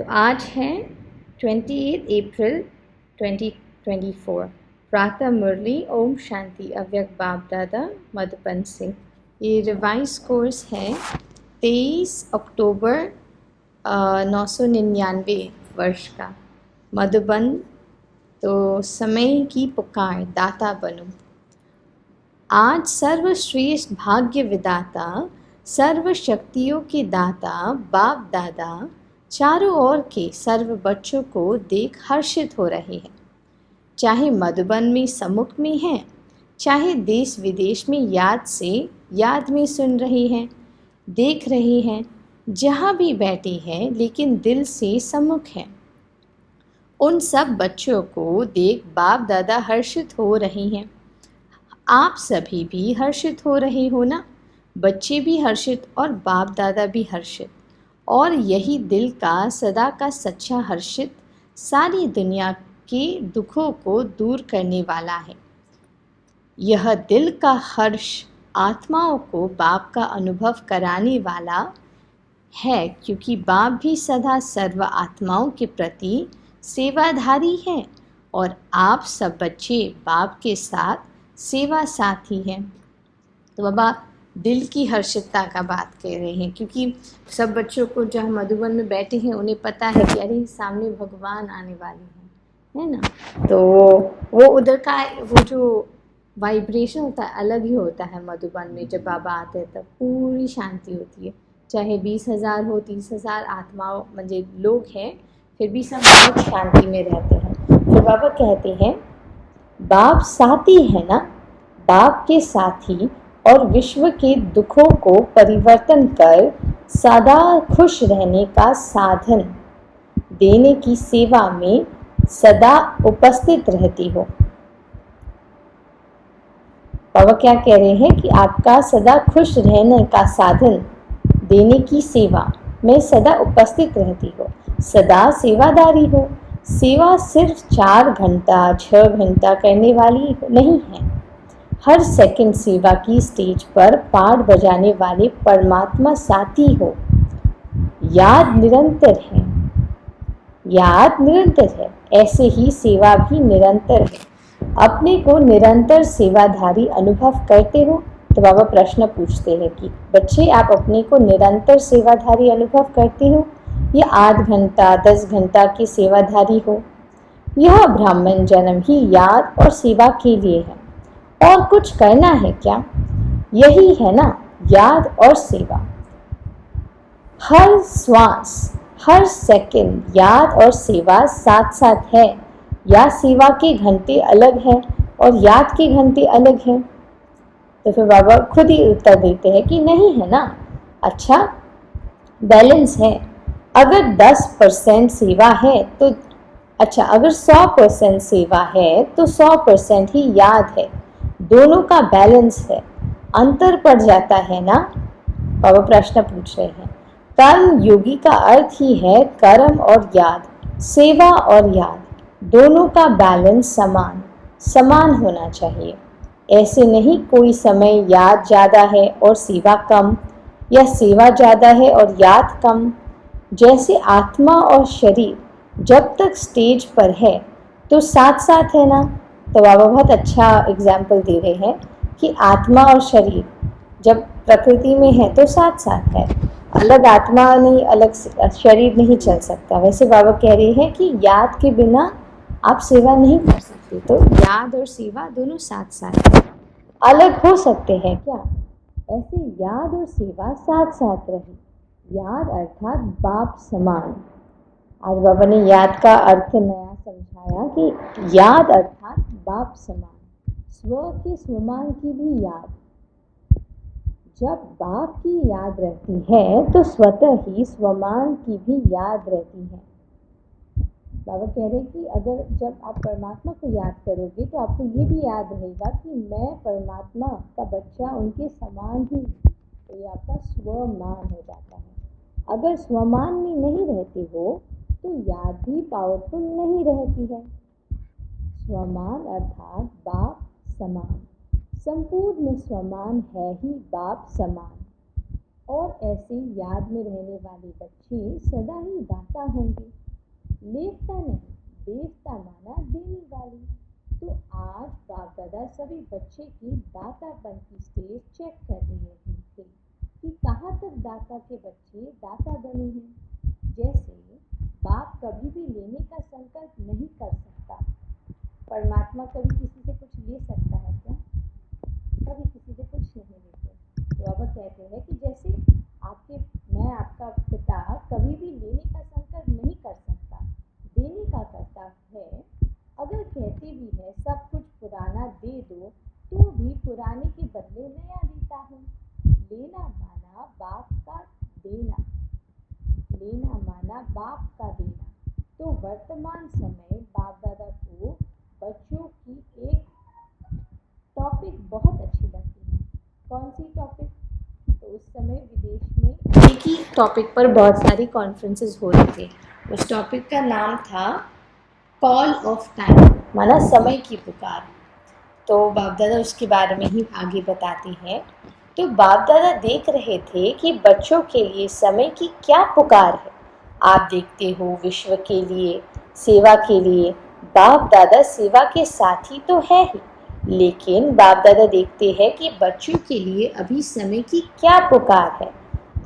तो आज है 28 अप्रैल 2024। प्रातः मुरली ओम शांति अव्यक्त बाप दादा मधुबन से। ये रिवाइज कोर्स है 23 अक्टूबर 999 वर्ष का। मधुबन। तो समय की पुकार दाता बनो। आज सर्वश्रेष्ठ भाग्य विदाता, सर्व शक्तियों के दाता बाप दादा चारों ओर के सर्व बच्चों को देख हर्षित हो रहे हैं। चाहे मधुबन में सम्मुख में हैं, चाहे देश विदेश में याद में सुन रहे हैं, देख रहे हैं, जहाँ भी बैठे हैं लेकिन दिल से सम्मुख हैं। उन सब बच्चों को देख बाप दादा हर्षित हो रहे हैं। आप सभी भी हर्षित हो रहे हो ना? बच्चे भी हर्षित और बाप दादा भी हर्षित, और यही दिल का सदा का सच्चा हर्षित सारी दुनिया के दुखों को दूर करने वाला है। यह दिल का हर्ष आत्माओं को बाप का अनुभव कराने वाला है, क्योंकि बाप भी सदा सर्व आत्माओं के प्रति सेवाधारी है और आप सब बच्चे बाप के साथ सेवा साथी हैं। तो बाबा दिल की हर्षितता का बात कह रहे हैं, क्योंकि सब बच्चों को जहाँ मधुबन में बैठे हैं उन्हें पता है कि अरे सामने भगवान आने वाले हैं, है ना। तो वो उधर का वो जो वाइब्रेशन होता है अलग ही होता है। मधुबन में जब बाबा आते हैं तब पूरी शांति होती है। चाहे 20,000 हो, 30,000 आत्माओं म्हणजे लोग हैं, फिर भी सब बहुत शांति में रहते हैं। तो बाबा कहते हैं बाप साथी है ना, बाप के साथी और विश्व के दुखों को परिवर्तन कर सदा खुश रहने का साधन देने की सेवा में सदा उपस्थित रहती हो। बाबा क्या कह रहे हैं कि आपका सदा खुश रहने का साधन देने की सेवा में सदा उपस्थित रहती हो, सदा सेवादारी हो। सेवा सिर्फ 4 घंटा 6 घंटा करने वाली नहीं है। हर सेकंड सेवा की स्टेज पर पाठ बजाने वाले परमात्मा साथी हो। याद निरंतर है, याद निरंतर है, ऐसे ही सेवा भी निरंतर है। अपने को निरंतर सेवाधारी अनुभव करते हो? तो बाबा प्रश्न पूछते हैं कि बच्चे आप अपने को निरंतर सेवाधारी अनुभव करते हो या 8 घंटा 10 घंटा की सेवाधारी हो? यह ब्राह्मण जन्म ही याद और सेवा के लिए है, और कुछ करना है क्या? यही है ना याद और सेवा। हर श्वास हर सेकंड याद और सेवा साथ साथ है, या सेवा के घंटे अलग हैं और याद के घंटे अलग हैं? तो फिर बाबा खुद ही उत्तर देते हैं कि नहीं है ना। अच्छा, बैलेंस है। अगर 10% सेवा है तो अच्छा, अगर 100% सेवा है तो 100% ही याद है। दोनों का बैलेंस है, अंतर पड़ जाता है ना। बाबा प्रश्न पूछ रहे हैं। कर्म योगी का अर्थ ही है कर्म और याद, सेवा और याद दोनों का बैलेंस समान होना चाहिए। ऐसे नहीं कोई समय याद ज़्यादा है और सेवा कम, या सेवा ज़्यादा है और याद कम। जैसे आत्मा और शरीर जब तक स्टेज पर है तो साथ साथ है ना। तो बाबा बहुत अच्छा एग्जाम्पल दे रहे हैं कि आत्मा और शरीर जब प्रकृति में है तो साथ साथ है, अलग आत्मा नहीं अलग शरीर नहीं चल सकता। वैसे बाबा कह रहे हैं कि याद के बिना आप सेवा नहीं कर सकते, तो याद और सेवा दोनों साथ साथ है। अलग हो सकते हैं क्या? ऐसे याद और सेवा साथ साथ रहे। याद अर्थात बाप समान। आज बाबा ने याद का अर्थ नया समझाया कि याद अर्थात बाप समान, स्व के स्वमान की भी याद। जब बाप की याद रहती है तो स्वतः ही स्वमान की भी याद रहती है। बाबा कह रहे कि अगर जब आप परमात्मा को याद करोगे तो आपको ये भी याद रहेगा कि मैं परमात्मा का बच्चा उनके समान ही हूँ। तो ये आपका स्वमान हो जाता है। अगर स्वमान में नहीं रहते हो तो याद भी पावरफुल नहीं रहती है। स्वमान अर्थात बाप समान, संपूर्ण स्वमान है ही बाप समान। और ऐसे याद में रहने वाले बच्चे सदा ही दाता होंगे। लेवता नहीं, देवता माना देने वाली। तो आज बाप दादा सभी बच्चे की दातापन की स्टेज चेक कर रहे थे कि कहाँ तक दाता के बच्चे दाता बने हैं। जैसे बाप कभी भी लेने का संकल्प नहीं कर सकता। परमात्मा कभी किसी से कुछ ले सकता है क्या? कभी किसी से कुछ नहीं लेते। तो बाबा कहते हैं कि जैसे मैं आपका पिता कभी भी लेने का संकल्प नहीं कर सकता, देने का करता है। अगर कहते भी है सब कुछ पुराना दे दो, तो भी पुराने के बदले नया देता हूँ। लेना माना बाप का देना, लेना माना बाप का देना। तो वर्तमान समय बाप दादा को बच्चों की एक टॉपिक बहुत अच्छी लगती है। कौन सी टॉपिक? तो उस समय विदेश में एक ही टॉपिक पर बहुत सारी कॉन्फ्रेंसेस हो रही थी। उस टॉपिक का नाम था कॉल ऑफ टाइम, माना समय की पुकार। तो बाप दादा उसके बारे में ही आगे बताते हैं। तो बाप दादा देख रहे थे कि बच्चों के लिए समय की क्या पुकार है। आप देखते हो विश्व के लिए, सेवा के लिए बाप दादा सेवा के साथी तो है ही, लेकिन बाप दादा देखते हैं कि बच्चों के लिए अभी समय की क्या पुकार है।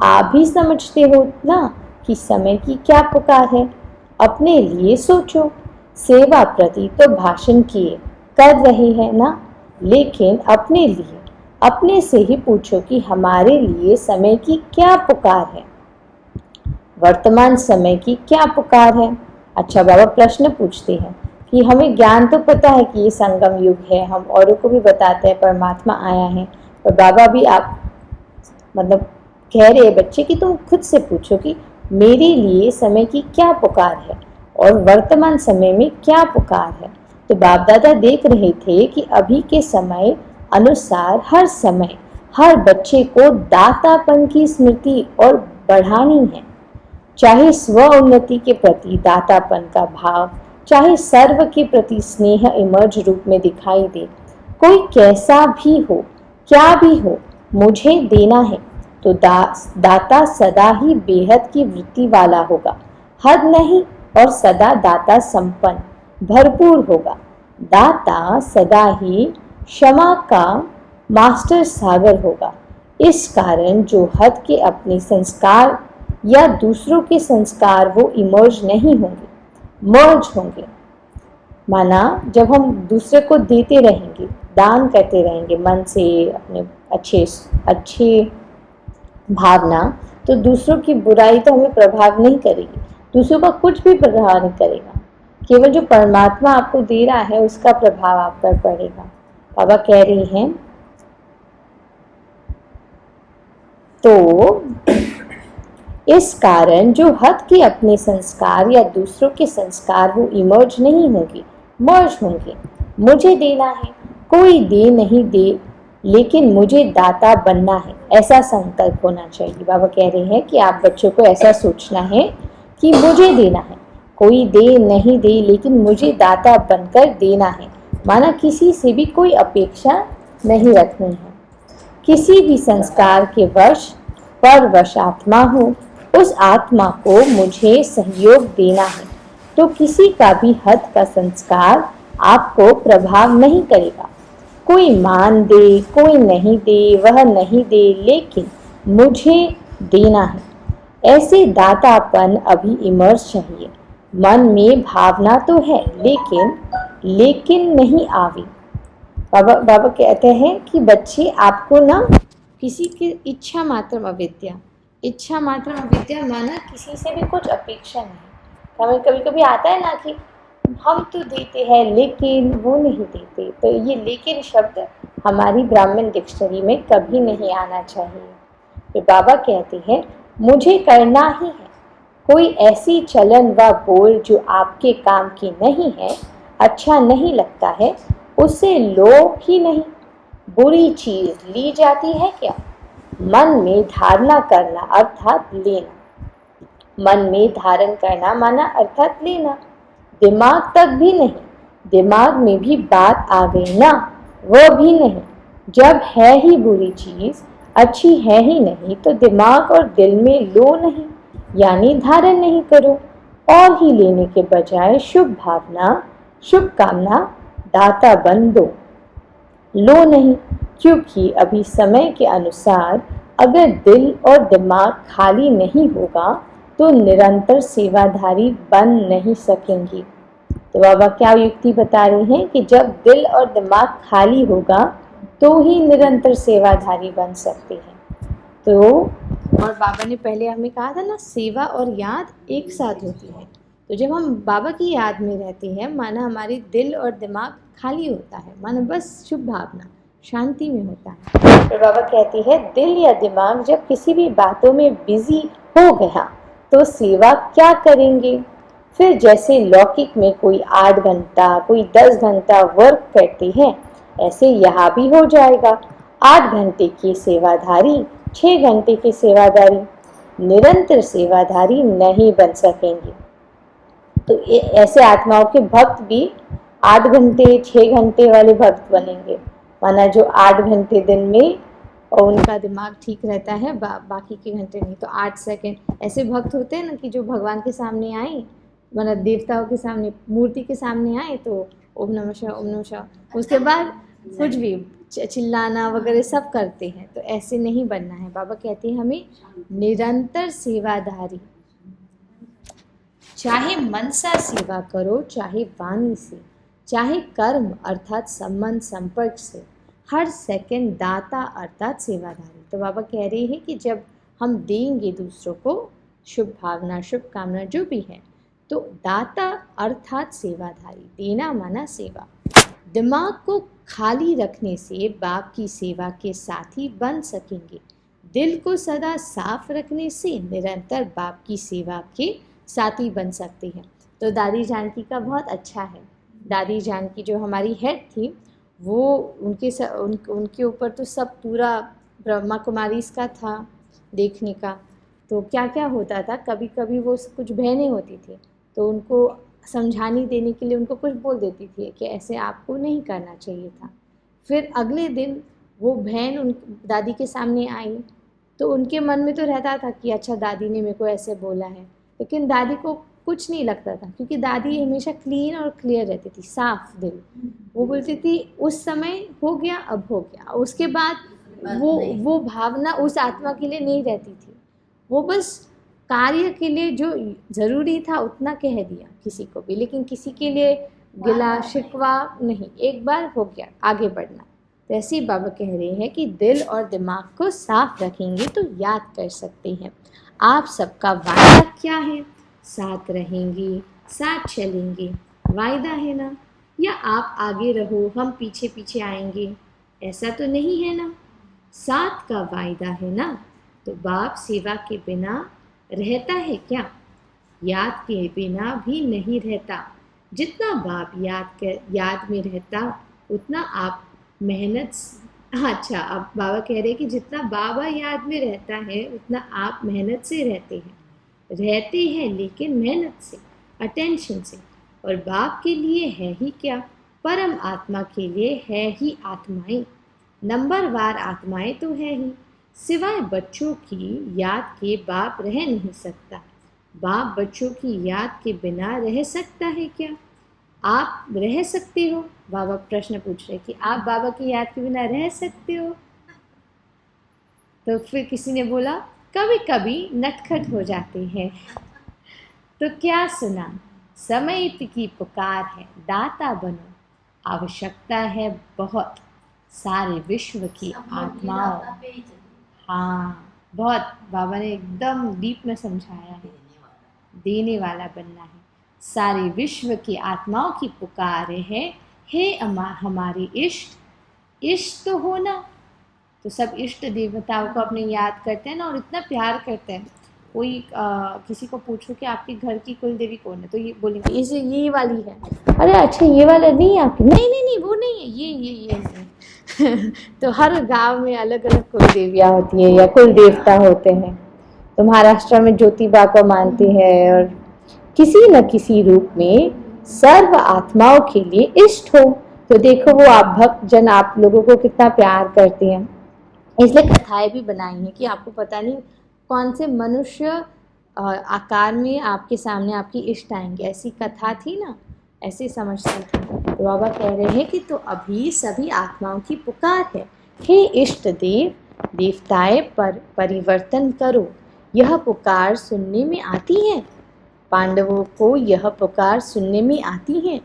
आप भी समझते हो ना कि समय की क्या पुकार है। अपने लिए सोचो। सेवा प्रति तो भाषण किए कर रहे हैं ना, लेकिन अपने लिए अपने से ही पूछो कि हमारे लिए समय की क्या पुकार है। वर्तमान समय की क्या पुकार है। अच्छा बाबा प्रश्न पूछते हैं कि हमें ज्ञान तो पता है कि ये संगम युग है, हम औरों को भी बताते हैं परमात्मा आया है, पर बाबा भी आप मतलब कह रहे हैं बच्चे कि तुम खुद से पूछो कि मेरे लिए समय की क्या पुकार है और वर्तमान समय में क्या पुकार है। तो बाप दादा देख रहे थे कि अभी के समय अनुसार हर समय हर बच्चे को दातापन की स्मृति और बढ़ानी है। चाहे स्व उन्नति के प्रति दातापन का भाव, चाहे सर्व के प्रति स्नेह इमर्ज रूप में दिखाई दे। कोई कैसा भी हो, क्या भी हो, मुझे देना है। तो दाता सदा ही बेहद की वृत्ति वाला होगा, हद नहीं, और सदा दाता संपन्न भरपूर होगा। दाता सदा ही क्षमा का मास्टर सागर होगा। इस कारण जो हद के अपने संस्कार या दूसरों के संस्कार वो इमर्ज नहीं होंगे, मर्ज होंगे। माना जब हम दूसरे को देते रहेंगे, दान करते रहेंगे मन से अपने अच्छे भावना, तो दूसरों की बुराई तो हमें प्रभाव नहीं करेगी, दूसरों का कुछ भी प्रभाव नहीं करेगा। केवल जो परमात्मा आपको दे रहा है उसका प्रभाव आप पर पड़ेगा। बाबा कह रही हैं तो इस कारण जो हद के अपने संस्कार या दूसरों के संस्कार वो इमर्ज नहीं होंगे, मर्ज होंगे। मुझे देना है, कोई दे नहीं दे, लेकिन मुझे दाता बनना है, ऐसा संकल्प होना चाहिए। बाबा कह रहे हैं कि आप बच्चों को ऐसा सोचना है कि मुझे देना है, कोई दे नहीं दे, लेकिन मुझे दाता बनकर देना है। माना किसी से भी कोई अपेक्षा नहीं रखनी है। किसी भी संस्कार के वश परवश आत्मा हो, उस आत्मा को मुझे सहयोग देना है। तो किसी का भी हद का संस्कार आपको प्रभाव नहीं करेगा। कोई मान दे, कोई नहीं दे, वह नहीं दे, लेकिन मुझे देना है। ऐसे दातापन अभी इमर्ज चाहिए। मन में भावना तो है, लेकिन नहीं आवी। बाबा कहते हैं कि बच्चे आपको ना किसी की इच्छा मात्र अविद्या, इच्छा मात्र अविद्या माना किसी से भी कुछ अपेक्षा नहीं। हमें कभी कभी आता है ना कि हम तो देते हैं लेकिन वो नहीं देते, तो ये लेकिन शब्द हमारी ब्राह्मण डिक्शनरी में कभी नहीं आना चाहिए। फिर बाबा कहते हैं मुझे करना ही है। कोई ऐसी चलन व बोल जो आपके काम की नहीं है, अच्छा नहीं लगता है, उसे लो ही नहीं। बुरी चीज ली जाती है क्या? मन में धारणा करना अर्थात लेना। मन में धारण करना माना अर्थात लेना। दिमाग तक भी नहीं, दिमाग में भी बात आ गई ना, वो भी नहीं। जब है ही बुरी चीज अच्छी है ही नहीं तो दिमाग और दिल में लो नहीं, यानी धारण नहीं करो। और ही लेने के बजाय शुभ भावना, शुभ कामना दाता बन दो, लो नहीं। क्योंकि अभी समय के अनुसार अगर दिल और दिमाग खाली नहीं होगा तो निरंतर सेवाधारी बन नहीं सकेंगी। तो बाबा क्या युक्ति बता रहे हैं कि जब दिल और दिमाग खाली होगा तो ही निरंतर सेवाधारी बन सकते हैं। तो और बाबा ने पहले हमें कहा था ना, सेवा और याद एक साथ होती है। तो जब हम बाबा की याद में रहते हैं, माना हमारी दिल और दिमाग खाली होता है, माना बस शुभ भावना शांति में होता है। तो बाबा कहती है दिल या दिमाग जब किसी भी बातों में बिजी हो गया तो सेवा क्या करेंगे। फिर जैसे लौकिक में कोई 8 घंटा कोई 10 घंटा वर्क करते हैं, ऐसे यहाँ भी हो जाएगा। 8 घंटे की सेवाधारी 6 घंटे की सेवाधारी, निरंतर सेवाधारी नहीं बन सकेंगे। तो ऐसे आत्माओं के भक्त भी 8 घंटे 6 घंटे वाले भक्त बनेंगे। माना जो 8 घंटे दिन में और उनका दिमाग ठीक रहता है, बाकी के घंटे नहीं। तो 8 सेकंड ऐसे भक्त होते हैं ना कि जो भगवान के सामने आए, मतलब देवताओं के सामने, मूर्ति के सामने आए तो ओम नमः शिवाय ओम नमः शिवाय, उसके बाद कुछ भी चिल्लाना वगैरह सब करते हैं। तो ऐसे नहीं बनना है। बाबा कहते हैं हमें निरंतर सेवाधारी, चाहे मन से सेवा करो, चाहे वाणी से, चाहे कर्म अर्थात संबंध संपर्क से, हर सेकंड दाता अर्थात सेवाधारी। तो बाबा कह रहे हैं कि जब हम देंगे दूसरों को शुभ भावना शुभ कामना जो भी है, तो दाता अर्थात सेवाधारी, देना माना सेवा। दिमाग को खाली रखने से बाप की सेवा के साथी बन सकेंगे। दिल को सदा साफ रखने से निरंतर बाप की सेवा के साथी बन सकते हैं। तो दादी जानकी का बहुत अच्छा है। दादी जानकी जो हमारी हेड थी, वो उनके ऊपर तो सब पूरा ब्रह्मा कुमारी इसका था देखने का। तो क्या क्या होता था, कभी कभी वो कुछ बहनें होती थी तो उनको समझाने देने के लिए उनको कुछ बोल देती थी कि ऐसे आपको नहीं करना चाहिए था। फिर अगले दिन वो बहन उन दादी के सामने आई तो उनके मन में तो रहता था कि अच्छा दादी ने मेरे को ऐसे बोला है, लेकिन दादी को कुछ नहीं लगता था क्योंकि दादी हमेशा क्लीन और क्लियर रहती थी, साफ दिल। वो बोलती थी उस समय हो गया अब हो गया, उसके बाद वो भावना उस आत्मा के लिए नहीं रहती थी। वो बस कार्य के लिए जो ज़रूरी था उतना कह दिया किसी को भी, लेकिन किसी के लिए गिला शिकवा नहीं, एक बार हो गया आगे बढ़ना। तो ऐसे ही बाबा कह रहे हैं कि दिल और दिमाग को साफ रखेंगे तो याद कर सकते हैं। आप सबका वायदा क्या है, साथ रहेंगे साथ चलेंगे, वायदा है ना, या आप आगे रहो हम पीछे पीछे आएंगे, ऐसा तो नहीं है ना। साथ का वायदा है ना। तो बाप सेवा के बिना रहता है क्या, याद के बिना भी नहीं रहता। जितना बाप याद में रहता उतना आप मेहनत, अच्छा अब बाबा कह रहे हैं कि जितना बाबा याद में रहता है उतना आप मेहनत से रहते हैं लेकिन मेहनत से, अटेंशन से। और बाप के लिए है ही क्या, परम आत्मा के लिए है ही आत्माएं, नंबरवार आत्माएं तो है ही। सिवाय बच्चों की याद के बाप रह नहीं सकता। बाप बच्चों की याद के बिना रह सकता है क्या, आप रह सकते हो। बाबा प्रश्न पूछ रहे कि आप बाबा की याद के बिना रह सकते हो। तो फिर किसी ने बोला कभी कभी नटखट हो जाते हैं। तो क्या सुना, समय की पुकार है दाता बनो, आवश्यकता है बहुत सारे विश्व की आत्माओं। हाँ बहुत बाबा ने एकदम डीप में समझाया है, देने वाला बनना है। सारे विश्व की आत्माओं की पुकार है, हे हमारे इष्ट तो हो ना। तो सब इष्ट देवताओं को अपने याद करते हैं ना और इतना प्यार करते हैं। कोई किसी को पूछो कि आपके घर की कुल देवी कौन है, तो ये बोलेंगे इसे ये वाली है। अरे अच्छा ये वाला नहीं आपकी, नहीं वो नहीं है, ये तो हर गांव में अलग अलग कुल देवियाँ होती है या कुल देवता होते हैं। तो महाराष्ट्र में ज्योतिबा को मानते हैं और किसी न किसी रूप में सर्व आत्माओं के लिए इष्ट हो। तो देखो वो आप भक्त जन आप लोगों को कितना प्यार करते हैं। इसलिए कथाएं भी बनाई हैं कि आपको पता नहीं कौन से मनुष्य आकार में आपके सामने आपकी इष्ट आएंगे। ऐसी कथा थी ना, ऐसे समझते थे। तो बाबा कह रहे हैं कि तो अभी सभी आत्माओं की पुकार है, हे इष्ट देव देवताएं पर परिवर्तन करो। यह पुकार सुनने में आती है, पांडवों को यह पुकार सुनने में आती है।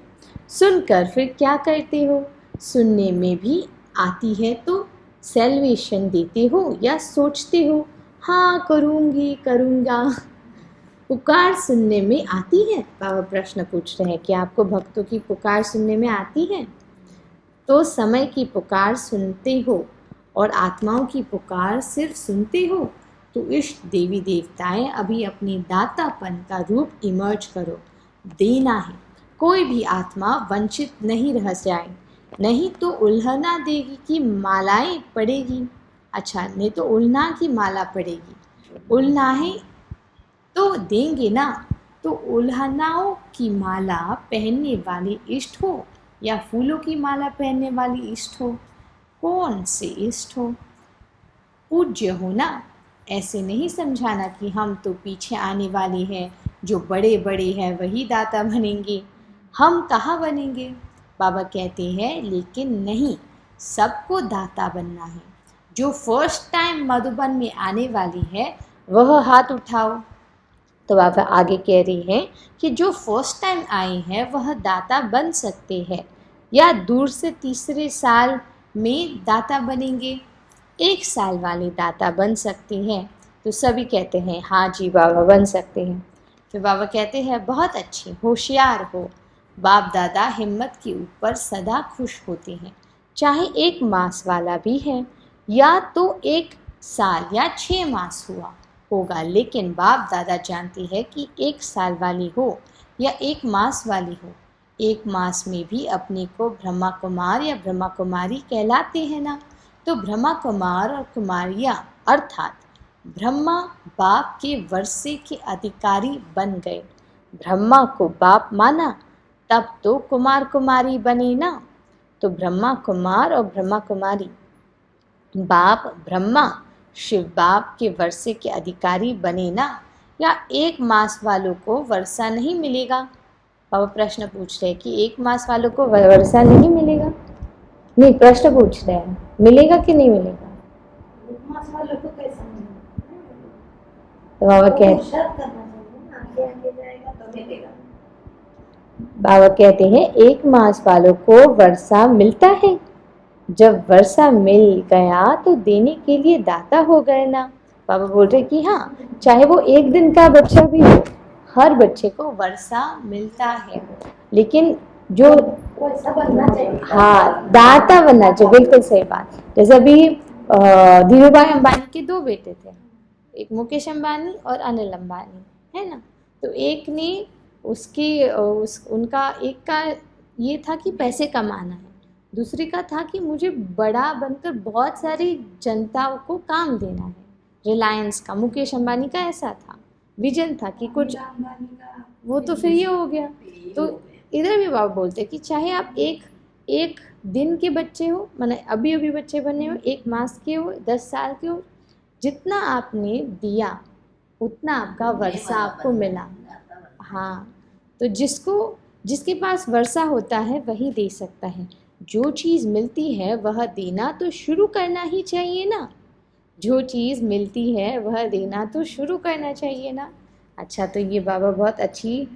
सुनकर फिर क्या करते हो? सुनने में भी आती है तो सैल्वेशन देते हो या सोचते हो हाँ करूँगी करूँगा? पुकार सुनने में आती है? बाबा प्रश्न पूछ रहे हैं कि आपको भक्तों की पुकार सुनने में आती है? तो समय की पुकार सुनते हो और आत्माओं की पुकार सिर्फ सुनते हो। तो इष्ट देवी देवताएं अभी अपनी दातापन का रूप इमर्ज करो, देना है। कोई भी आत्मा वंचित नहीं रह जाए, नहीं तो उल्हना देगी की मालाएं पड़ेगी। अच्छा, नहीं तो उल्हना की माला पड़ेगी। उल्हनाएं तो देंगे ना, तो उल्हनाओं की माला पहनने वाली इष्ट हो या फूलों की माला पहनने वाली इष्ट हो, कौन से इष्ट हो? पूज्य हो ना। ऐसे नहीं समझाना कि हम तो पीछे आने वाले हैं, जो बड़े बड़े हैं वही दाता बनेंगे, हम कहाँ बनेंगे? बाबा कहते हैं लेकिन नहीं, सबको दाता बनना है। जो फर्स्ट टाइम मधुबन में आने वाली है वह हाथ उठाओ। तो बाबा आगे कह रही हैं कि जो फर्स्ट टाइम आए हैं वह दाता बन सकते हैं या दूर से तीसरे साल में दाता बनेंगे। 1 साल वाले दाता बन सकते हैं। तो सभी कहते हैं हाँ जी बाबा बन सकते हैं। फिर बाबा कहते हैं बहुत अच्छे, होशियार हो। बाप दादा हिम्मत के ऊपर सदा खुश होते हैं, चाहे 1 मास वाला भी है या तो 1 साल या 6 मास होगा, लेकिन बाप दादा जानते हैं कि 1 साल वाली हो या 1 मास वाली हो, 1 मास में भी अपने को ब्रह्मा कुमार या ब्रह्मा कुमारी कहलाते हैं ना। तो ब्रह्मा कुमार और कुमारियाँ अर्थात ब्रह्मा बाप के वर्षे के अधिकारी बन गए। ब्रह्मा को बाप माना तब तो कुमार कुमारी बने ना। तो ब्रह्मा कुमार और ब्रह्मा कुमारी, बाप ब्रह्मा शिव बाप के वर्षे के अधिकारी बने ना, या 1 मास वालों को वर्षा नहीं मिलेगा? बाबा प्रश्न पूछ रहे हैं कि 1 मास वालों को वर्षा नहीं मिलेगा? नहीं, प्रश्न पूछ रहे हैं मिलेगा कि नहीं मिलेगा? 1 मास वालों को कैसा मिलेगा? तो बाबा कहते हैं 1 मास वालों को वर्षा मिलता है। जब वर्षा मिल गया तो देने के लिए दाता हो गए ना। बाबा बोल रहे कि हाँ, चाहे वो 1 दिन का बच्चा भी हो, हर बच्चे को वर्षा मिलता है, लेकिन जो बनना चाहिए। हाँ, दाता बनना चाहिए। बिल्कुल सही बात। जैसे अभी धीरू भाई अंबानी के 2 बेटे थे, एक मुकेश अंबानी और अनिल अंबानी, है ना। तो एक ने उनका एक का ये था कि पैसे कमाना है, दूसरे का था कि मुझे बड़ा बनकर बहुत सारी जनता को काम देना है। रिलायंस का मुकेश अंबानी का ऐसा था, विजन था कि कुछ, वो तो फिर ये हो गया। तो इधर भी बाबा बोलते कि चाहे आप एक दिन के बच्चे हो, माने अभी अभी बच्चे बने हो, 1 मास के हो, 10 साल के हो, जितना आपने दिया उतना आपका वर्षा आपको मिला। हाँ, तो जिसके पास वर्षा होता है वही दे सकता है। जो चीज़ मिलती है वह देना तो शुरू करना ही चाहिए ना। जो चीज़ मिलती है वह देना तो शुरू करना चाहिए ना। अच्छा, तो ये बाबा बहुत अच्छी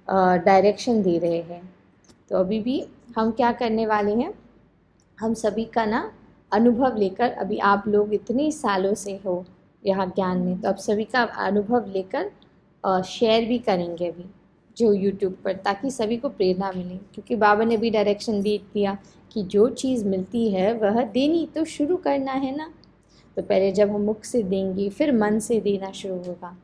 डायरेक्शन दे रहे हैं। तो अभी भी हम क्या करने वाले हैं, हम सभी का ना अनुभव लेकर, अभी आप लोग इतने सालों से हो यहाँ ज्ञान में, तो अब सभी का अनुभव लेकर शेयर भी करेंगे अभी जो यूट्यूब पर, ताकि सभी को प्रेरणा मिले। क्योंकि बाबा ने भी डायरेक्शन दे दिया कि जो चीज़ मिलती है वह देनी तो शुरू करना है ना। तो पहले जब हम मुख से देंगे फिर मन से देना शुरू होगा।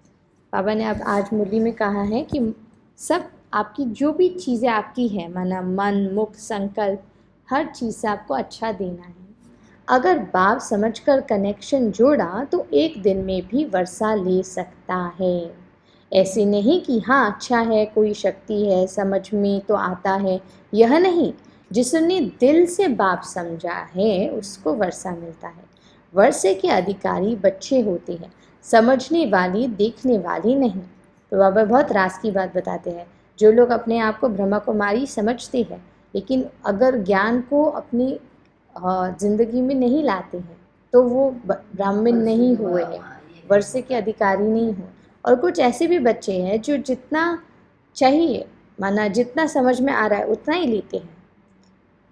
बाबा ने अब आज मुरली में कहा है कि सब आपकी जो भी चीज़ें आपकी है, माना मन मुख संकल्प, हर चीज़ से आपको अच्छा देना है। अगर बाप समझकर कनेक्शन जोड़ा तो 1 दिन में भी वर्षा ले सकता है। ऐसे नहीं कि हाँ अच्छा है, कोई शक्ति है, समझ में तो आता है, यह नहीं। जिसने दिल से बाप समझा है उसको वर्षा मिलता है। वर्षे के अधिकारी बच्चे होते हैं, समझने वाली देखने वाली नहीं। तो बाबा बहुत रास की बात बताते हैं। जो लोग अपने आप को ब्रह्मा कुमारी समझते हैं लेकिन अगर ज्ञान को अपनी ज़िंदगी में नहीं लाते हैं तो वो ब्राह्मण नहीं हुए हैं, वर्षे के अधिकारी नहीं हो। और कुछ ऐसे भी बच्चे हैं जो जितना चाहिए माना जितना समझ में आ रहा है उतना ही लेते हैं।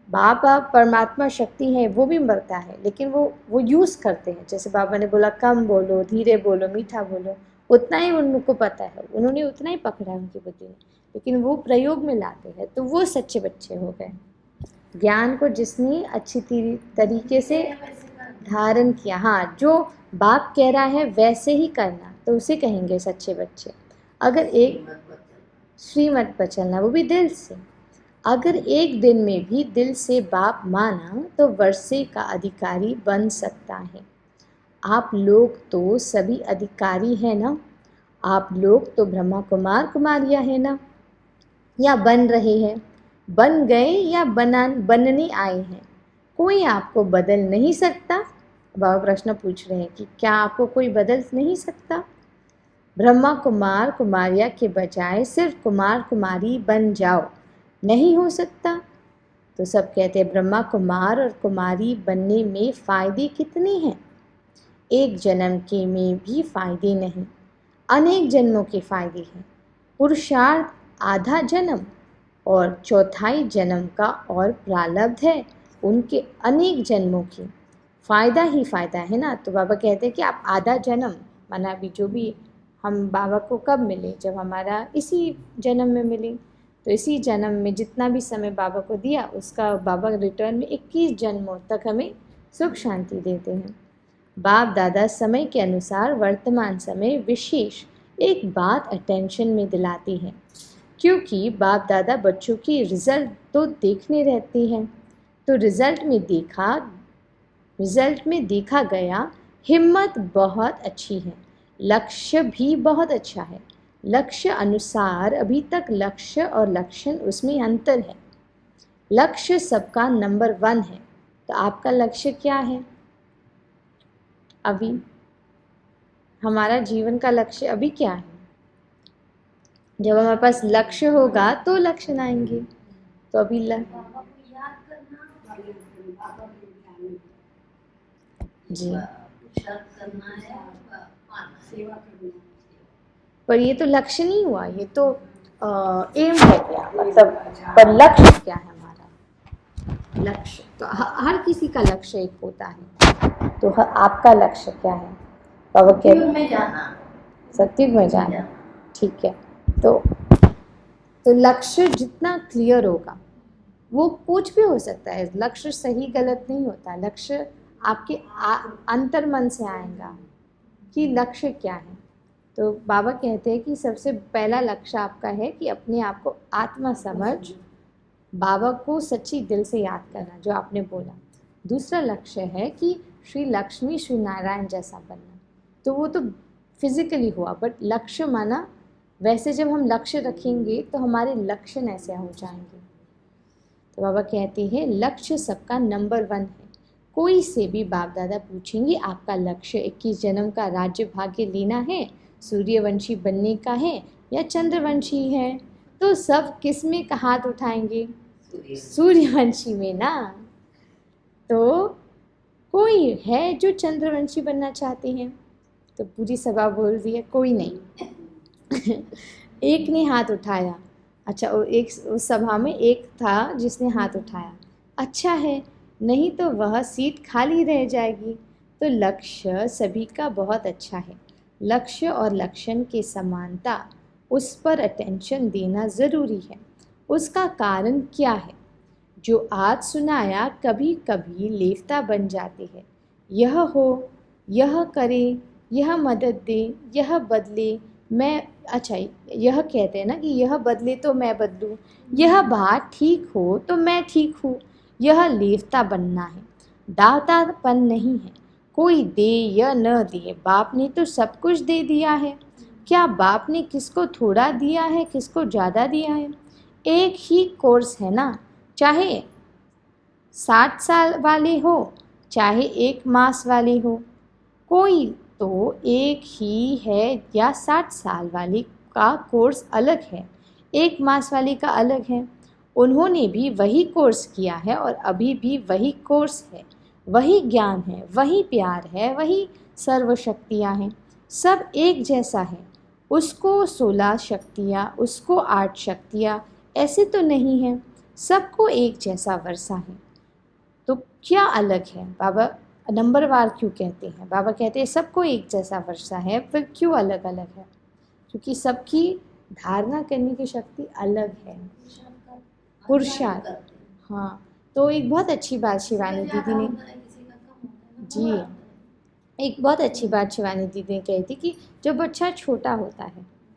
बाबा परमात्मा शक्ति है, वो भी मरता है लेकिन वो यूज़ करते हैं। जैसे बाबा ने बोला कम बोलो, धीरे बोलो, मीठा बोलो, उतना ही उनको पता है, उन्होंने उतना ही पकड़ा है उनकी बुद्धि में, लेकिन वो प्रयोग में लाते हैं तो वो सच्चे बच्चे हो गए। ज्ञान को जिसने अच्छी तरीके से धारण किया, हाँ, जो बाप कह रहा है वैसे ही करना, तो उसे कहेंगे सच्चे बच्चे। अगर एक श्रीमत पर चलना, वो भी दिल से। अगर एक दिन में भी दिल से बाप माना तो वर्षे का अधिकारी बन सकता है। आप लोग तो सभी अधिकारी हैं ना, आप लोग तो ब्रह्मा कुमार कुमारियाँ हैं ना, या बन रहे हैं, बन गए या बनने आए हैं, कोई आपको बदल नहीं सकता। बाबा प्रश्न पूछ रहे हैं कि क्या आपको कोई बदल नहीं सकता? ब्रह्मा कुमार कुमारिया के बजाय सिर्फ कुमार कुमारी बन जाओ, नहीं हो सकता? तो सब कहते हैं ब्रह्मा कुमार और कुमारी बनने में फ़ायदे कितने हैं? एक जन्म के में भी फ़ायदे नहीं, अनेक जन्मों के फ़ायदे हैं। पुरुषार्थ आधा जन्म और चौथाई जन्म का और प्रारब्ध है, उनके अनेक जन्मों की फ़ायदा ही फ़ायदा है ना। तो बाबा कहते हैं कि आप आधा जन्म माना अभी जो भी हम बाबा को कब मिले, जब हमारा इसी जन्म में मिले, तो इसी जन्म में जितना भी समय बाबा को दिया उसका बाबा रिटर्न में 21 जन्मों तक हमें सुख शांति देते हैं। बाप दादा समय के अनुसार वर्तमान समय विशेष एक बात अटेंशन में दिलाती हैं, क्योंकि बाप दादा बच्चों की रिज़ल्ट तो देखने रहते हैं। तो रिज़ल्ट में देखा गया हिम्मत बहुत अच्छी है, लक्ष्य भी बहुत अच्छा है। लक्ष्य अनुसार अभी तक लक्ष्य और लक्षण उसमें अंतर है। लक्ष्य सबका नंबर 1 है, तो आपका लक्ष्य क्या है? अभी हमारा जीवन का लक्ष्य अभी क्या है? जब हमारे पास लक्ष्य होगा तो लक्षण आएंगे। तो अभी बाबा को याद करना, जी, करना है, सेवा करना। पर ये तो लक्ष्य नहीं हुआ, ये तो एम है क्या, मतलब पर लक्ष्य क्या है हमारा? लक्ष्य तो हर किसी का लक्ष्य एक होता है, तो आपका लक्ष्य क्या है? बाबा सत्युग में जाना। सत्युग में जाना, ठीक है। तो लक्ष्य जितना क्लियर होगा, वो कुछ भी हो सकता है, लक्ष्य सही गलत नहीं होता। लक्ष्य आपके अंतर मन से आएगा कि लक्ष्य क्या है। तो बाबा कहते हैं कि सबसे पहला लक्ष्य आपका है कि अपने आप को आत्मा समझ बाबा को सच्ची दिल से याद करना, जो आपने बोला। दूसरा लक्ष्य है कि श्री लक्ष्मी श्री नारायण जैसा बनना, तो वो तो फिजिकली हुआ, बट लक्ष्य माना वैसे जब हम लक्ष्य रखेंगे तो हमारे लक्षण ऐसे हो जाएंगे। तो बाबा कहते हैं लक्ष्य सबका नंबर 1 है। कोई से भी बाप दादा पूछेंगे आपका लक्ष्य 21 जन्म का राज्य भाग्य लेना है, सूर्यवंशी बनने का है या चंद्रवंशी है, तो सब किस में का हाथ उठाएंगे? सूर्यवंशी में ना। तो कोई है जो चंद्रवंशी बनना चाहते हैं? तो पूरी सभा बोल रही है कोई नहीं। एक ने हाथ उठाया, अच्छा, उस सभा में एक था जिसने हाथ उठाया, अच्छा है, नहीं तो वह सीट खाली रह जाएगी। तो लक्ष्य सभी का बहुत अच्छा है। लक्ष्य और लक्षण की समानता, उस पर अटेंशन देना ज़रूरी है। उसका कारण क्या है? जो आज सुनाया कभी कभी लेवता बन जाती है। यह हो, यह करे, यह मदद दे, यह बदले, मैं, अच्छा, यह कहते हैं ना कि यह बदले तो मैं बदलूं, यह बात ठीक हो तो मैं ठीक हूँ। यह लेवता बनना है, दातापन नहीं है। कोई दे या न दे, बाप ने तो सब कुछ दे दिया है। क्या बाप ने किसको थोड़ा दिया है, किसको ज़्यादा दिया है? एक ही कोर्स है ना, चाहे 60 साल वाले हो चाहे 1 मास वाली हो, कोई तो एक ही है या 60 साल वाली का कोर्स अलग है, 1 मास वाली का अलग है। उन्होंने भी वही कोर्स किया है और अभी भी वही कोर्स है, वही ज्ञान है, वही प्यार है, वही सर्वशक्तियाँ हैं, सब एक जैसा है। उसको 16 शक्तियाँ, उसको 8 शक्तियाँ, ऐसे तो नहीं है, सबको एक जैसा वर्षा है। तो क्या अलग है? बाबा नंबरवार क्यों कहते हैं? बाबा कहते हैं सबको एक जैसा वर्षा है, फिर क्यों अलग अलग है? क्योंकि सबकी धारणा करने की शक्ति अलग है, पुरुषार्थ। हाँ, तो एक बहुत अच्छी बात शिवानी दीदी ने, जी, एक बहुत अच्छी बात शिवानी दीदी ने कही थी कि जब बच्चा छोटा होता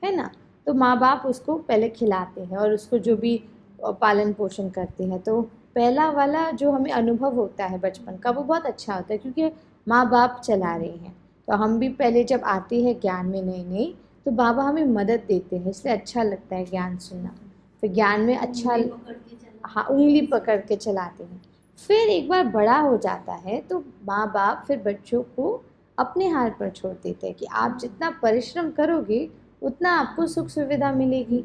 है ना, तो माँ बाप उसको पहले खिलाते हैं और उसको जो भी पालन पोषण करते हैं, तो पहला वाला जो हमें अनुभव होता है बचपन का वो बहुत अच्छा होता है, क्योंकि माँ बाप चला रहे हैं। तो हम भी पहले जब आते हैं ज्ञान में नई नई, तो बाबा हमें मदद देते हैं, इसलिए अच्छा लगता है ज्ञान सुनना। फिर ज्ञान में अच्छा, हाँ, उंगली पकड़ के चलाते हैं। फिर एक बार बड़ा हो जाता है तो माँ बाप फिर बच्चों को अपने हाथ पर छोड़ देते हैं कि आप जितना परिश्रम करोगे उतना आपको सुख सुविधा मिलेगी।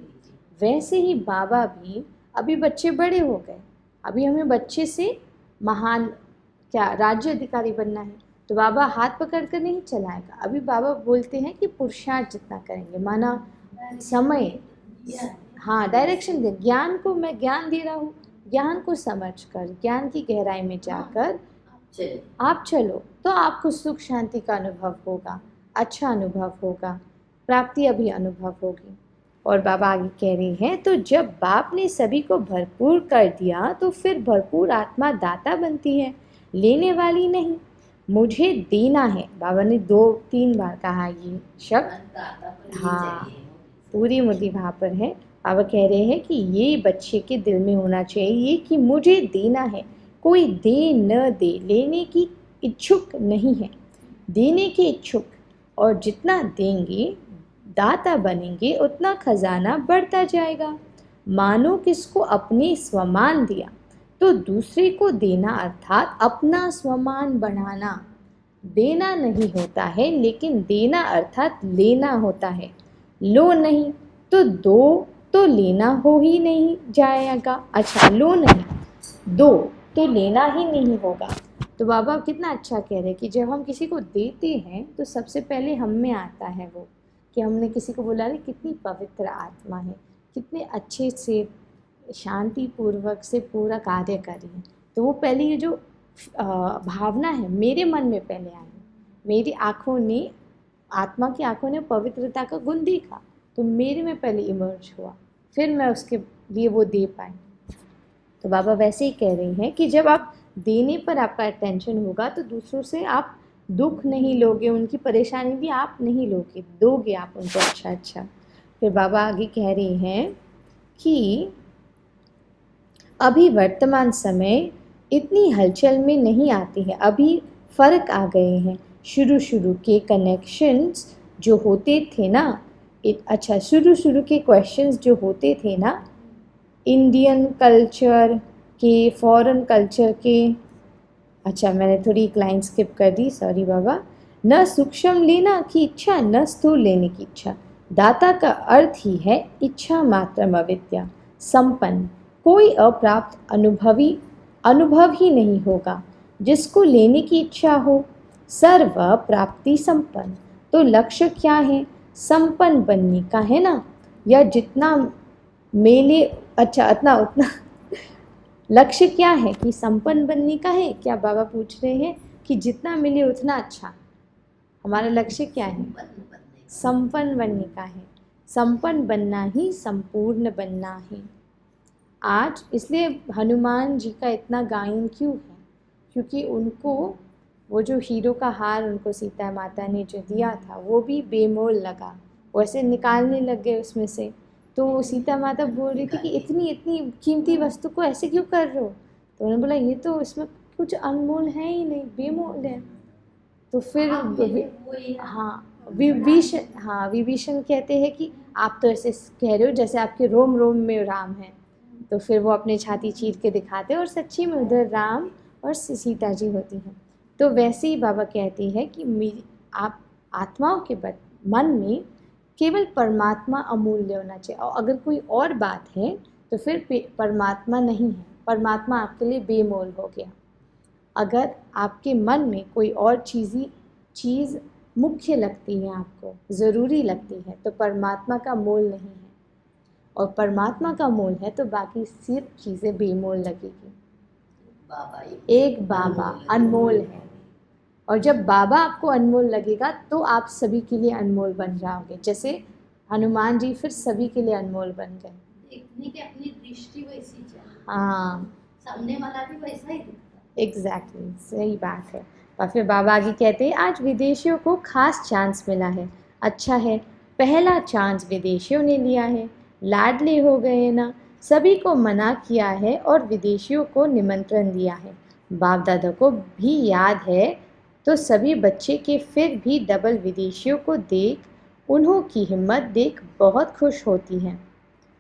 वैसे ही बाबा भी, अभी बच्चे बड़े हो गए, अभी हमें बच्चे से महान क्या राज्य अधिकारी बनना है, तो बाबा हाथ पकड़ कर नहीं चलाएगा। अभी बाबा बोलते हैं कि पुरुषार्थ जितना करेंगे, माना समय, हाँ, डायरेक्शन दे, ज्ञान को मैं ज्ञान दे रहा हूँ, ज्ञान को समझकर, ज्ञान की गहराई में जाकर आप चलो, तो आपको सुख शांति का अनुभव होगा, अच्छा अनुभव होगा, प्राप्ति अभी अनुभव होगी। और बाबा आगे कह रही हैं, तो जब बाप ने सभी को भरपूर कर दिया तो फिर भरपूर आत्मा दाता बनती है, लेने वाली नहीं। मुझे देना है, बाबा ने 2-3 बार कहा ये शब्द, हाँ, पूरी मुद्दी वहाँ पर है। बाबा कह रहे हैं कि ये बच्चे के दिल में होना चाहिए कि मुझे देना है, कोई दे न दे, लेने की इच्छुक नहीं है, देने के इच्छुक। और जितना देंगे, दाता बनेंगे, उतना खजाना बढ़ता जाएगा। मानो किसको अपने स्वमान दिया तो दूसरे को देना, अर्थात अपना स्वमान बढ़ाना। देना नहीं होता है, लेकिन देना अर्थात लेना होता है। लो नहीं तो दो तो लेना हो ही नहीं जाएगा। अच्छा, लो नहीं, दो तो लेना ही नहीं होगा। तो बाबा कितना अच्छा कह रहे हैं कि जब हम किसी को देते हैं तो सबसे पहले हम में आता है वो, कि हमने किसी को बोला रे कितनी पवित्र आत्मा है, कितने अच्छे से शांति पूर्वक से पूरा कार्य करी है। तो वो पहले ये जो भावना है मेरे मन में पहले आई, मेरी आँखों ने, आत्मा की आँखों ने पवित्रता का गुण देखा, तो मेरे में पहले इमर्ज हुआ, फिर मैं उसके लिए वो दे पाई। तो बाबा वैसे ही कह रही हैं कि जब आप देने पर आपका अटेंशन होगा तो दूसरों से आप दुख नहीं लोगे, उनकी परेशानी भी आप नहीं लोगे, दोगे आप उनको अच्छा। फिर बाबा आगे कह रही हैं कि अभी वर्तमान समय इतनी हलचल में नहीं आती है, अभी फ़र्क आ गए हैं। शुरू के कनेक्शंस जो होते थे ना, अच्छा, शुरू के क्वेश्चंस जो होते थे ना, इंडियन कल्चर के, फॉरेन कल्चर के, अच्छा मैंने थोड़ी एक लाइन स्किप कर दी, सॉरी बाबा। न सूक्ष्म लेना की इच्छा, न स्थूल लेने की इच्छा, दाता का अर्थ ही है इच्छा मात्रम अविद्या संपन्न। कोई अप्राप्त अनुभव ही नहीं होगा। जिसको लेने की इच्छा हो, सर्व प्राप्ति संपन्न। तो लक्ष्य क्या है? संपन्न बनने का है ना, या जितना मेले, अच्छा उतना लक्ष्य क्या है कि संपन्न बनने का है? क्या बाबा पूछ रहे हैं कि जितना मिले उतना अच्छा? हमारा लक्ष्य क्या है? संपन्न बनने का है। संपन्न बनना ही संपूर्ण बनना है। आज इसलिए हनुमान जी का इतना गायन क्यों है? क्योंकि उनको वो जो हीरो का हार उनको सीता माता ने जो दिया था वो भी बेमोल लगा, वो ऐसे निकालने लग गए उसमें से। तो सीता माता बोल रही थी कि इतनी कीमती वस्तु को ऐसे क्यों कर रहे हो? तो उन्होंने बोला ये तो इसमें कुछ अनमोल है ही नहीं, बेमोल है। तो फिर विभीषण कहते हैं कि आप तो ऐसे कह रहे हो जैसे आपके रोम रोम में राम है। तो फिर वो अपने छाती चीर के दिखाते हैं और सच्ची में उधर राम और सीता जी होती हैं। तो वैसे ही बाबा कहते हैं कि आप आत्माओं के मन में केवल परमात्मा अमूल्य होना चाहिए, और अगर कोई और बात है तो फिर परमात्मा नहीं है, परमात्मा आपके लिए बेमोल हो गया। अगर आपके मन में कोई और चीज़ मुख्य लगती है, आपको ज़रूरी लगती है, तो परमात्मा का मोल नहीं है, और परमात्मा का मोल है तो बाकी सिर्फ चीज़ें बेमोल लगेगी। बाबा एक बाबा अनमोल है, और जब बाबा आपको अनमोल लगेगा तो आप सभी के लिए अनमोल बन जाओगे। जैसे हनुमान जी फिर सभी के लिए अनमोल बन गए। देखने की अपनी दृष्टि वैसी चाहिए, हाँ, सामने वाला भी वैसा ही दिखता। एग्जैक्टली, सही बात है। और फिर बाबा आगे कहते हैं, आज विदेशियों को खास चांस मिला है। अच्छा है, पहला चांस विदेशियों ने लिया है। लाडले हो गए ना, सभी को मना किया है और विदेशियों को निमंत्रण दिया है। बाप दादा को भी याद है तो सभी बच्चे के फिर भी डबल विदेशियों को देख उन्हों की हिम्मत देख बहुत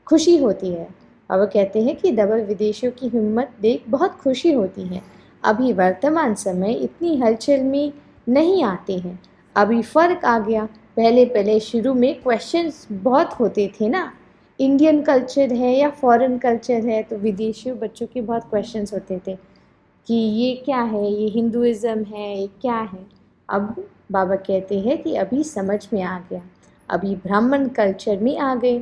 खुशी होती है। और वो कहते हैं कि डबल विदेशियों की हिम्मत देख बहुत खुशी होती है। अभी वर्तमान समय इतनी हलचल में नहीं आते हैं, अभी फ़र्क आ गया। पहले शुरू में क्वेश्चंस बहुत होते थे ना, इंडियन कल्चर है या फॉरेन कल्चर है, तो विदेशियों बच्चों के बहुत क्वेश्चंस होते थे कि ये क्या है, ये हिंदुइज़्म है, ये क्या है। अब बाबा कहते हैं कि अभी समझ में आ गया, अभी ब्राह्मण कल्चर में आ गए,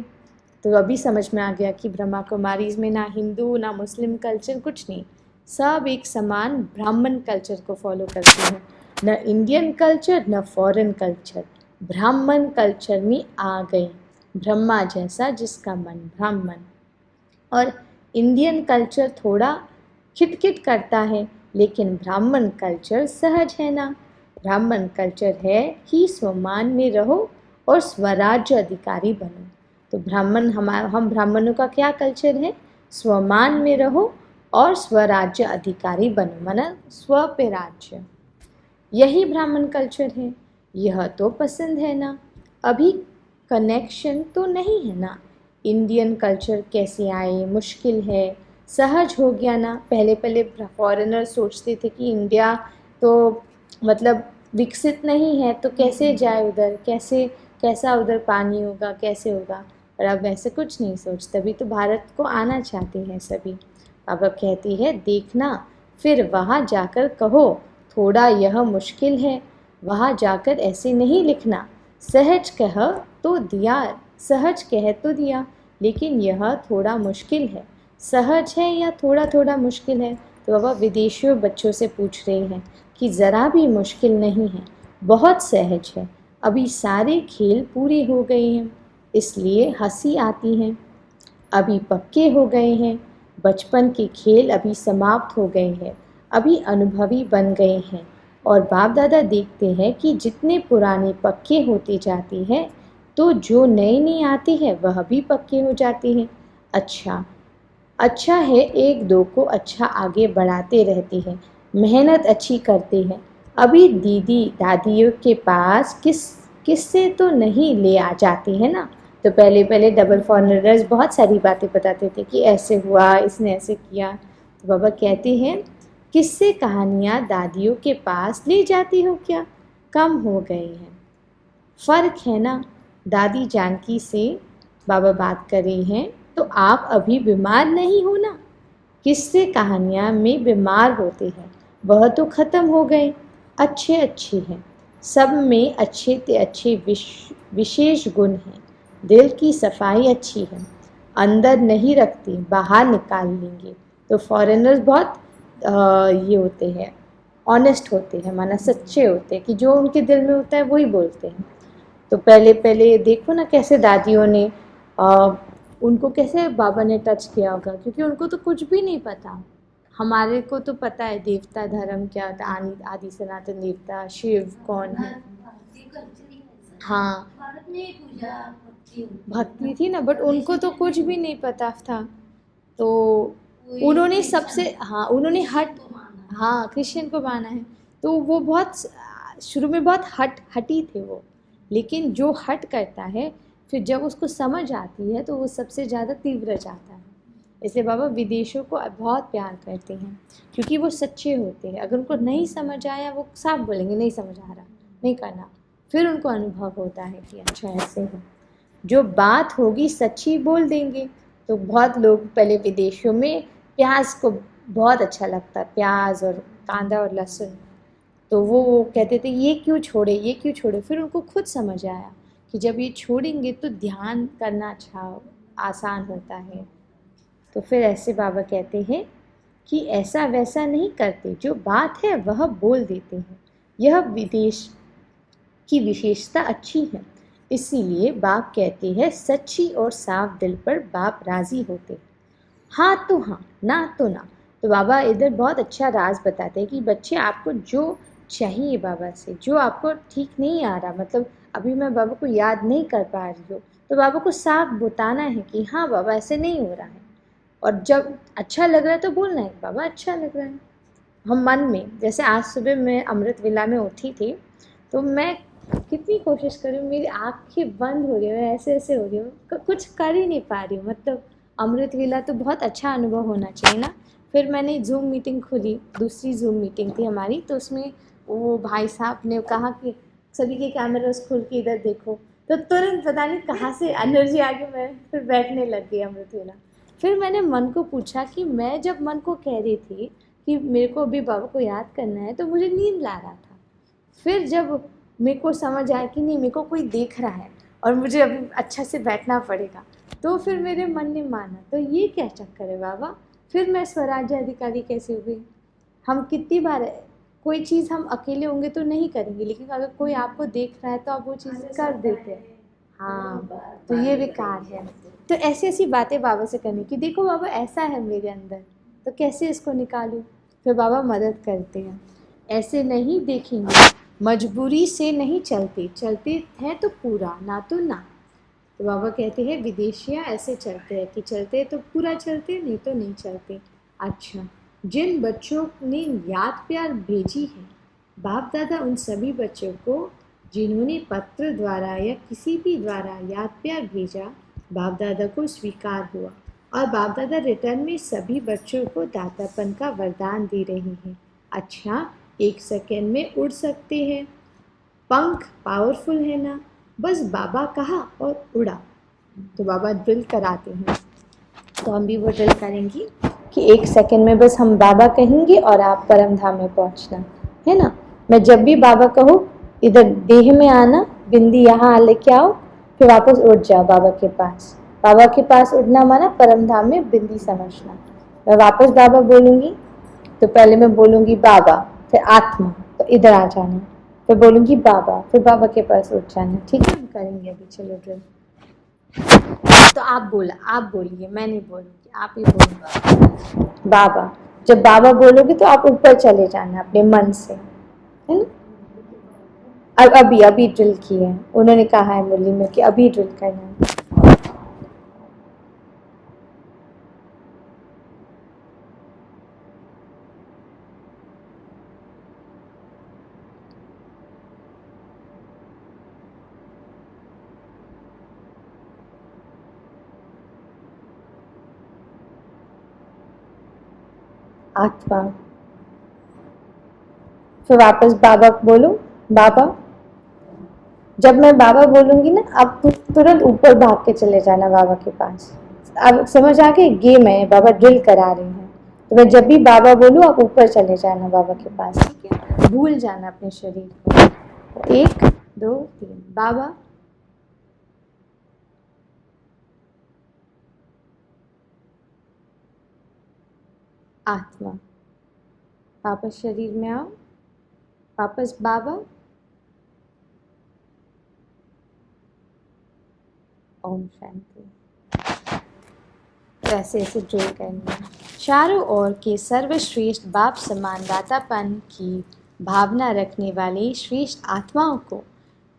तो अभी समझ में आ गया कि ब्रह्मा कुमारीज़ में ना हिंदू ना मुस्लिम कल्चर कुछ नहीं, सब एक समान ब्राह्मण कल्चर को फॉलो करते हैं। न इंडियन कल्चर न फॉरेन कल्चर, ब्राह्मण कल्चर में आ गए। ब्रह्मा जैसा जिसका मन ब्राह्मण। और इंडियन कल्चर थोड़ा खिटखिट करता है, लेकिन ब्राह्मण कल्चर सहज है ना। ब्राह्मण कल्चर है कि स्वमान में रहो और स्वराज्य अधिकारी बनो। तो हम ब्राह्मणों का क्या कल्चर है? स्वमान में रहो और स्वराज्य अधिकारी बनो, माना स्व पे राज्य, यही ब्राह्मण कल्चर है। यह तो पसंद है ना, अभी कनेक्शन तो नहीं है ना। इंडियन कल्चर कैसे आए, मुश्किल है, सहज हो गया ना। पहले फॉरेनर सोचते थे कि इंडिया तो मतलब विकसित नहीं है, तो कैसे जाए उधर, कैसा उधर पानी होगा, कैसे होगा। और अब वैसे कुछ नहीं सोचते, अभी तो भारत को आना चाहते हैं सभी। बाबा कहती है, देखना फिर वहाँ जाकर कहो थोड़ा यह मुश्किल है, वहाँ जाकर ऐसे नहीं लिखना। सहज कह तो दिया, लेकिन यह थोड़ा मुश्किल है। सहज है या थोड़ा थोड़ा मुश्किल है? तो बाबा विदेशियों बच्चों से पूछ रहे हैं कि ज़रा भी मुश्किल नहीं है, बहुत सहज है। अभी सारे खेल पूरे हो गए हैं, इसलिए हंसी आती है। अभी पक्के हो गए हैं, बचपन के खेल अभी समाप्त हो गए हैं, अभी अनुभवी बन गए हैं। और बाप दादा देखते हैं कि जितने पुराने पक्के होते जाते हैं, तो जो नई आती है वह भी पक्के हो जाते हैं। अच्छा है, एक दो को अच्छा आगे बढ़ाते रहते हैं, मेहनत अच्छी करते हैं। अभी दीदी दादियों के पास किससे तो नहीं ले आ जाते हैं ना। तो पहले डबल फॉरेनर्स बहुत सारी बातें बताते थे कि ऐसे हुआ, इसने ऐसे किया। तो बाबा कहते हैं, किससे कहानियाँ दादियों के पास ले जाती हो क्या, कम हो गए हैं। फ़र्क है ना। दादी जानकी से बाबा बात कर रही हैं, तो आप अभी बीमार नहीं हो ना। किससे कहानियाँ में बीमार होते हैं, वह तो ख़त्म हो गए। अच्छे हैं, सब में अच्छे विशेष गुण हैं। दिल की सफाई अच्छी है, अंदर नहीं रखते, बाहर निकाल लेंगे। तो फॉरेनर्स बहुत ये होते हैं, ऑनेस्ट होते हैं, माना सच्चे होते हैं कि जो उनके दिल में होता है वही बोलते हैं। तो पहले देखो ना कैसे दादियों ने उनको कैसे बाबा ने टच किया होगा, क्योंकि उनको तो कुछ भी नहीं पता। हमारे को तो पता है देवता धर्म क्या होता है, आदि सनातन देवता शिव कौन है। भारतीय कल्चर ही ऐसा है। हाँ, भारत में पूजा भक्ति थी ना, बट उनको तो कुछ भी नहीं पता था। तो उन्होंने उन्होंने क्रिश्चियन को माना है। तो वो बहुत शुरू में बहुत हटी थे वो, लेकिन जो हट करता है फिर जब उसको समझ आती है तो वो सबसे ज़्यादा तीव्र जाता है। इसलिए बाबा विदेशों को बहुत प्यार करते हैं क्योंकि वो सच्चे होते हैं। अगर उनको नहीं समझ आया वो साफ बोलेंगे नहीं समझ आ रहा, नहीं करना। फिर उनको अनुभव होता है कि अच्छा ऐसे है। जो बात होगी सच्ची बोल देंगे। तो बहुत लोग पहले विदेशों में प्याज को बहुत अच्छा लगता है, प्याज और कांदा और लहसुन, तो वो कहते थे ये क्यों छोड़े, ये क्यों छोड़े। फिर उनको खुद समझ आया कि जब ये छोड़ेंगे तो ध्यान करना अच्छा आसान होता है। तो फिर ऐसे बाबा कहते हैं कि ऐसा वैसा नहीं करते, जो बात है वह बोल देते हैं। यह विदेश की विशेषता अच्छी है। इसीलिए बाप कहते हैं सच्ची और साफ दिल पर बाप राजी होते। हाँ तो हाँ, ना तो ना। तो बाबा इधर बहुत अच्छा राज बताते हैं कि बच्चे आपको जो चाहिए बाबा से, जो आपको ठीक नहीं आ रहा, मतलब अभी मैं बाबा को याद नहीं कर पा रही हूँ, तो बाबा को साफ बताना है कि हाँ बाबा ऐसे नहीं हो रहा है। और जब अच्छा लग रहा है तो बोलना है बाबा अच्छा लग रहा है। हम मन में, जैसे आज सुबह मैं अमृत वेला में उठी थी, तो मैं कितनी कोशिश कर रही हूँ, मेरी आँखें बंद हो रही है, ऐसे ऐसे हो रही हूँ, कुछ कर ही नहीं पा रही हूँ। मतलब अमृत वेला तो बहुत अच्छा अनुभव होना चाहिए ना। फिर मैंने जूम मीटिंग खोली, दूसरी जूम मीटिंग थी हमारी, तो उसमें वो भाई साहब ने कहा कि सभी के कैमरास खोल के इधर देखो। तो तुरंत पता नहीं कहाँ से एनर्जी आ गई, मैं फिर बैठने लग गई अमृत वेला। फिर मैंने मन को पूछा कि मैं जब मन को कह रही थी कि मेरे को अभी बाबा को याद करना है, तो मुझे नींद ला रहा था। फिर जब मेरे को समझ आया कि नहीं, मेरे को कोई देख रहा है और मुझे अभी अच्छा से बैठना पड़ेगा, तो फिर मेरे मन ने माना। तो ये क्या चक्कर है बाबा, फिर मैं स्वराज्य अधिकारी कैसे हो गई। हम कितनी बार कोई चीज़ हम अकेले होंगे तो नहीं करेंगे, लेकिन अगर कोई आपको देख रहा है तो आप वो चीज़ कर देते हैं। हाँ, तो ये विकार है। तो ऐसी ऐसी बातें बाबा से करनी कि देखो बाबा ऐसा है मेरे अंदर, तो कैसे इसको निकालूं। फिर बाबा मदद करते हैं। ऐसे नहीं देखेंगे, मजबूरी से नहीं चलते, चलते हैं तो पूरा, ना तो ना। तो बाबा कहते हैं विदेशियाँ ऐसे चलते हैं कि चलते तो पूरा चलते, नहीं तो नहीं चलते। अच्छा, जिन बच्चों ने याद प्यार भेजी है, बाप दादा उन सभी बच्चों को जिन्होंने पत्र द्वारा या किसी भी द्वारा याद प्यार भेजा, बाप दादा को स्वीकार हुआ और बाप दादा रिटर्न में सभी बच्चों को दातापन का वरदान दे रहे हैं। अच्छा, 1 सेकेंड में उड़ सकते हैं, पंख पावरफुल है ना, बस बाबा कहा और उड़ा। तो बाबा ड्रिल कराते हैं, तो हम भी वो ड्रिल करेंगे कि 1 सेकेंड में बस हम बाबा कहेंगे और आप परम धाम में पहुंचना है ना। मैं जब भी बाबा कहूँ इधर देह में आना, बिंदी यहाँ लेके आओ, फिर वापस उठ जाओ बाबा के पास। बाबा के पास उठना माना परम धाम में बिंदी समझना। मैं वापस बाबा बोलूँगी तो पहले मैं बोलूँगी बाबा, फिर आत्मा, तो इधर आ जाना, फिर बोलूँगी बाबा, फिर बाबा के पास उठ जाना। ठीक है, हम करेंगे अभी, चलो ड्रिल। तो आप बोलिए, मैं नहीं बोलूँगी, आप ही बोलिए बाबा। जब बाबा बोलोगे तो आप ऊपर चले जाना अपने मन से, है ना। अब अभी ड्रिल किए हैं, उन्होंने कहा है मुरली में कि अभी ड्रिल करना है। आत्मा, फिर वापस बाबा बोलो बाबा। जब मैं बाबा बोलूँगी ना, आप तुरंत ऊपर भाग के चले जाना बाबा के पास। अब समझ आ गए, गेम है, बाबा ड्रिल करा रहे हैं। तो मैं जब भी बाबा बोलूँ आप ऊपर चले जाना बाबा के पास, ठीक है। भूल जाना अपने शरीर को। 1 2 3 बाबा। आत्मा, वापस शरीर में आओ, वापस बाबा। ओम शांति। ऐसे ऐसे ड्रिल करना। चारों ओर के सर्वश्रेष्ठ बाप समान दातापन की भावना रखने वाली श्रेष्ठ आत्माओं को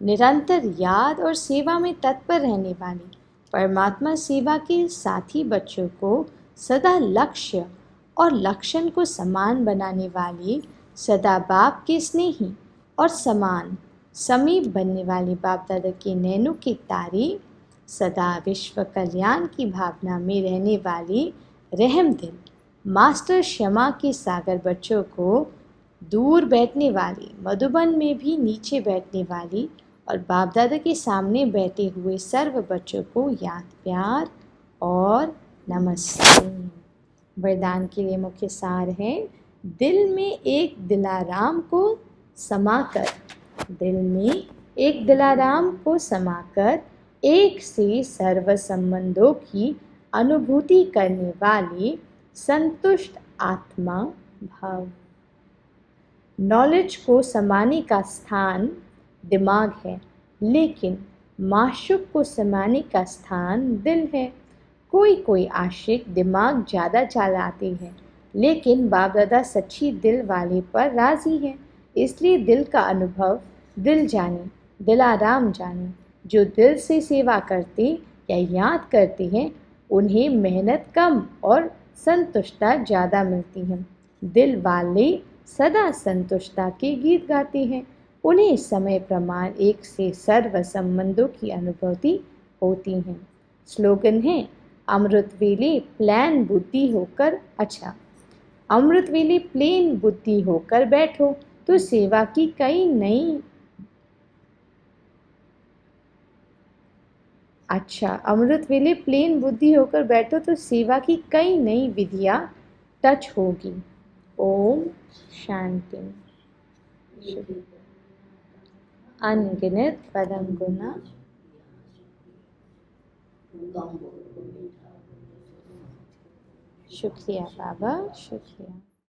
निरंतर याद और सेवा में तत्पर रहने वाली परमात्मा सेवा के साथी बच्चों को सदा लक्ष्य और लक्षण को समान बनाने वाली सदा बाप के स्नेही और समान समीप बनने वाले बाप दादा के नैनों के तारे, सदा विश्व कल्याण की भावना में रहने वाली रहम दिल, मास्टर क्षमा के सागर बच्चों को दूर बैठने वाली, मधुबन में भी नीचे बैठने वाली और बाप दादा के सामने बैठे हुए सर्व बच्चों को याद प्यार और नमस्ते। वरदान के लिए मुख्य सार है, दिल में एक दिलाराम को समाकर, दिल में एक दिलाराम को समाकर एक से सर्व संबंधों की अनुभूति करने वाली संतुष्ट आत्मा भाव। नॉलेज को समाने का स्थान दिमाग है, लेकिन माशूक को समाने का स्थान दिल है। कोई कोई आशिक दिमाग ज़्यादा चलाते हैं, लेकिन बाप दादा सच्ची दिल वाले पर राज़ी है। इसलिए दिल का अनुभव दिल जाने, दिलाराम जाने। जो दिल से सेवा करते या याद करते हैं, उन्हें मेहनत कम और संतुष्टता ज़्यादा मिलती है। दिल वाले सदा संतुष्टता के गीत गाते हैं। उन्हें समय प्रमाण एक से सर्व संबंधों की अनुभूति होती है। स्लोगन है, अमृत वेले प्लान बुद्धि होकर, अच्छा, अमृत वेले प्लेन बुद्धि होकर बैठो तो सेवा की कई नई, अच्छा, अमृत वेले प्लेन बुद्धि होकर बैठो तो सेवा की कई नई विधियां टच होगी। ओम शांति। अनगिनत परम गुना, शुक्रिया बाबा, शुक्रिया।